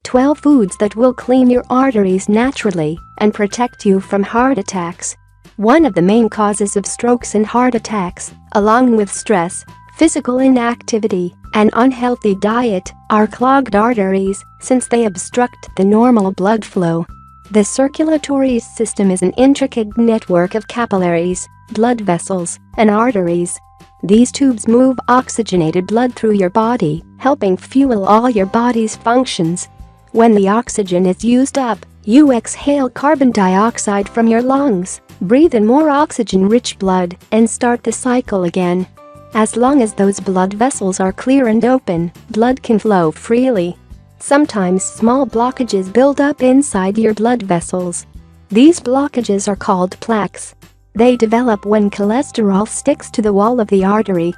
12 foods that will clean your arteries naturally and protect you from heart attacks. One of the main causes of strokes and heart attacks, along with stress, physical inactivity, and unhealthy diet, are clogged arteries, since they obstruct the normal blood flow. The circulatory system is an intricate network of capillaries, blood vessels, and arteries. These tubes move oxygenated blood through your body, helping fuel all your body's functions. When the oxygen is used up, you exhale carbon dioxide from your lungs, breathe in more oxygen-rich blood, and start the cycle again. As long as those blood vessels are clear and open, blood can flow freely. Sometimes small blockages build up inside your blood vessels. These blockages are called plaques. They develop when cholesterol sticks to the wall of the artery.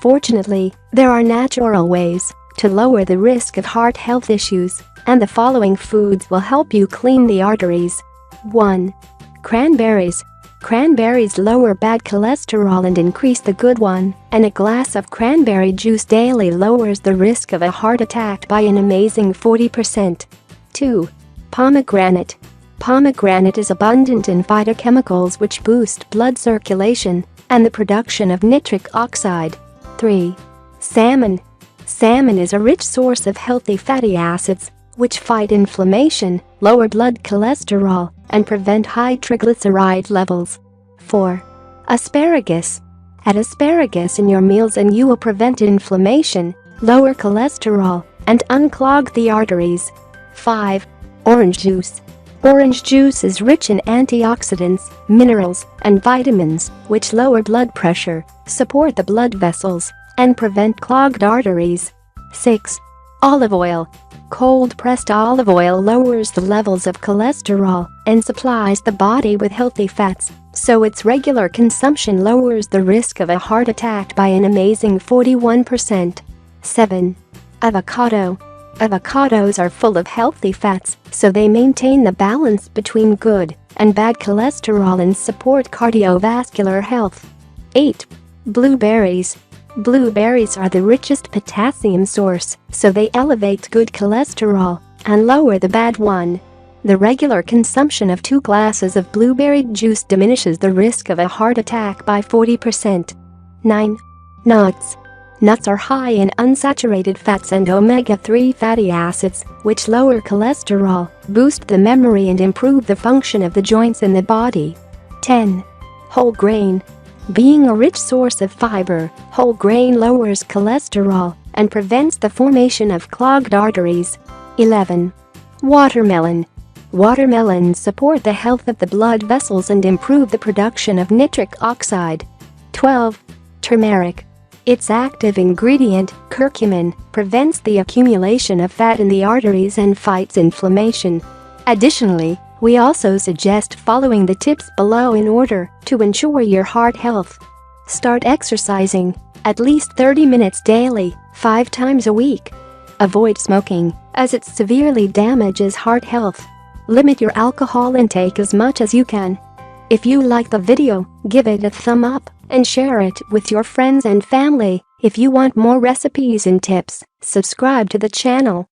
Fortunately, there are natural ways to lower the risk of heart health issues, and the following foods will help you clean the arteries. 1. Cranberries. Cranberries lower bad cholesterol and increase the good one, and a glass of cranberry juice daily lowers the risk of a heart attack by an amazing 40%. 2. Pomegranate. Pomegranate is abundant in phytochemicals which boost blood circulation and the production of nitric oxide. 3. Salmon. Salmon is a rich source of healthy fatty acids, which fight inflammation, lower blood cholesterol, and prevent high triglyceride levels. 4. Asparagus. Add asparagus in your meals and you will prevent inflammation, lower cholesterol, and unclog the arteries. 5. Orange juice. Orange juice is rich in antioxidants, minerals, and vitamins, which lower blood pressure, support the blood vessels, and prevent clogged arteries. 6. Olive oil. Cold-pressed olive oil lowers the levels of cholesterol and supplies the body with healthy fats, so its regular consumption lowers the risk of a heart attack by an amazing 41%. 7. Avocado. Avocados are full of healthy fats, so they maintain the balance between good and bad cholesterol and support cardiovascular health. 8. Blueberries. Blueberries are the richest potassium source, so they elevate good cholesterol and lower the bad one. The regular consumption of 2 glasses of blueberry juice diminishes the risk of a heart attack by 40%. 9. Nuts. Nuts are high in unsaturated fats and omega-3 fatty acids, which lower cholesterol, boost the memory and improve the function of the joints in the body. 10. Whole grain. Being a rich source of fiber, whole grain lowers cholesterol and prevents the formation of clogged arteries. 11. Watermelon. Watermelons support the health of the blood vessels and improve the production of nitric oxide. 12. Turmeric. Its active ingredient, curcumin, prevents the accumulation of fat in the arteries and fights inflammation. Additionally, we also suggest following the tips below in order to ensure your heart health. Start exercising at least 30 minutes daily, 5 times a week. Avoid smoking, as it severely damages heart health. Limit your alcohol intake as much as you can. If you like the video, give it a thumb up and share it with your friends and family. If you want more recipes and tips, subscribe to the channel.